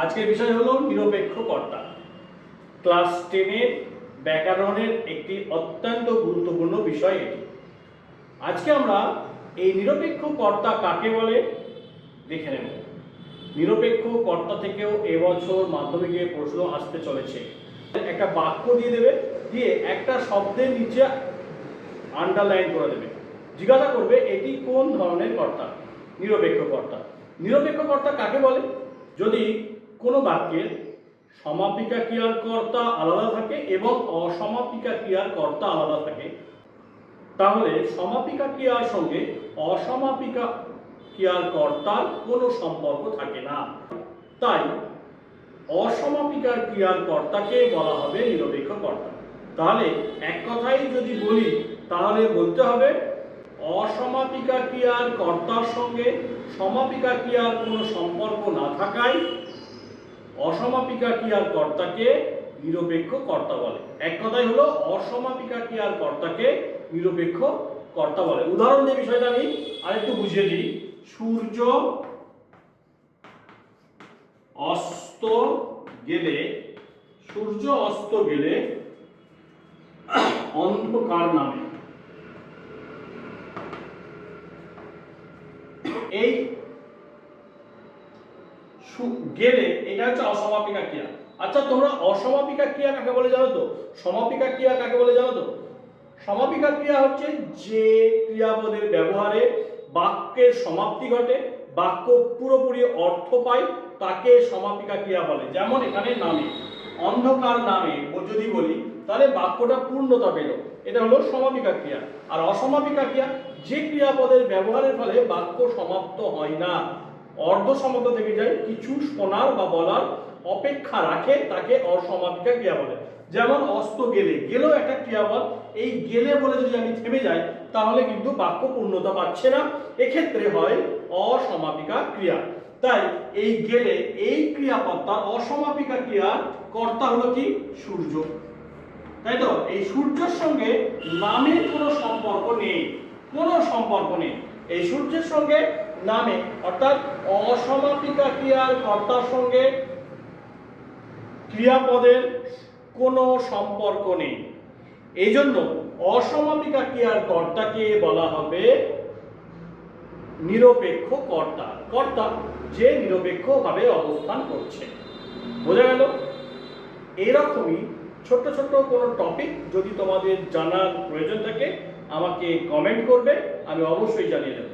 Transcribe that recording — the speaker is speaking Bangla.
আজকের বিষয় হলো নিরপেক্ষ কর্তা। ক্লাস 10-এর ব্যাকরণের একটি অত্যন্ত গুরুত্বপূর্ণ বিষয় এটি। আজকে আমরা এই নিরপেক্ষ কর্তা কাকে বলে দেখে নেব। নিরপেক্ষ কর্তা থেকেও এবছর মাধ্যমিকে প্রশ্ন আসতে চলেছে। একটা বাক্য দিয়ে দেবে, দিয়ে একটা শব্দের নিচে আন্ডারলাইন করে দেবে, জিজ্ঞাসা করবে এটি কোন ধরনের কর্তা। নিরপেক্ষ কর্তা। নিরপেক্ষ কর্তা কাকে বলে? যদি কোনো বাক্যের সমাপিকা ক্রিয়ার কর্তা আলাদা থাকে এবং অসমাপিকা ক্রিয়ার কর্তা আলাদা থাকে, তাহলে সমাপিকা ক্রিয়ার সঙ্গে অসমাপিকা ক্রিয়ার কর্তার কোনো সম্পর্ক থাকে না। তাই অসমাপিকা ক্রিয়ার কর্তাকে বলা হবে নিরপেক্ষ কর্তা। তাহলে এক কথাই যদি বলি তাহলে বলতে হবে অসমাপিকা ক্রিয়ার কর্তার সঙ্গে সমাপিকা ক্রিয়ার কোনো সম্পর্ক না থাকায় অসমাপিকা ক্রিয়ার কর্তাকে নিরপেক্ষ কর্তা বলে। এক কথাই হলো অসমাপিকা ক্রিয়ার কর্তাকে নিরপেক্ষ কর্তা বলে। উদাহরণ দিয়ে বিষয়টা আমি আরেকটু বুঝিয়ে দিই। সূর্য অস্ত গেলে অন্ধকার নামে। এই গেলে এটা হচ্ছে অসমাপিকা ক্রিয়া। আচ্ছা, তোমরা অসমাপিকা ক্রিয়া কাকে বলে জানো তো? সমাপিকা ক্রিয়া কাকে বলে জানো তো? সমাপিকা ক্রিয়া হচ্ছে যে ক্রিয়াপদের ব্যবহারে বাক্যের সমাপ্তি ঘটে, বাক্য পুরোপুরি অর্থ পায়, তাকে সমাপিকা ক্রিয়া বলে। যেমন এখানে নামে, অন্ধকার নামে যদি বলি তাহলে বাক্যটা পূর্ণতা পেল, এটা হলো সমাপিকা ক্রিয়া। আর অসমাপিকা ক্রিয়া যে ক্রিয়াপদের ব্যবহারের ফলে বাক্য সমাপ্ত হয় না, অর্ধ সমাপ্ত থেকে যায়, কিছু শোনার বা বলার অপেক্ষা রাখে, তাকে অসমাপিকা ক্রিয়া বলে। যেমন অস্ত গেলে, গেলেও একটা ক্রিয়াপদ, এই গেলে বলে যদি আমি থেমে যাই তাহলে কিন্তু বাক্য পূর্ণতা পাচ্ছে না, এক্ষেত্রে হয় অসমাপিকা ক্রিয়া। তাই এই গেলে এই ক্রিয়াপদটা অসমাপিকা ক্রিয়ার কর্তা হলো কি? সূর্য। তাই তো? এই সূর্যের সঙ্গে নামের কোনো সম্পর্ক নেই, কোনো সম্পর্ক নেই। এই সূর্যের সঙ্গে নামে অর্থাৎ অসমাপিকা ক্রিয়ার কর্তার সঙ্গে ক্রিয়াপদের কোনো সম্পর্ক নেই। এই জন্য অসমাপিকা ক্রিয়ার কর্তাকে বলা হবে নিরপেক্ষ কর্তা। কর্তা যে নিরপেক্ষভাবে অবস্থান করছে। বোঝা গেল? এরকমই ছোট্ট ছোট্ট কোনো টপিক যদি তোমাদের জানার প্রয়োজন থাকে আমাকে কমেন্ট করবে, আমি অবশ্যই জানিয়ে দেব।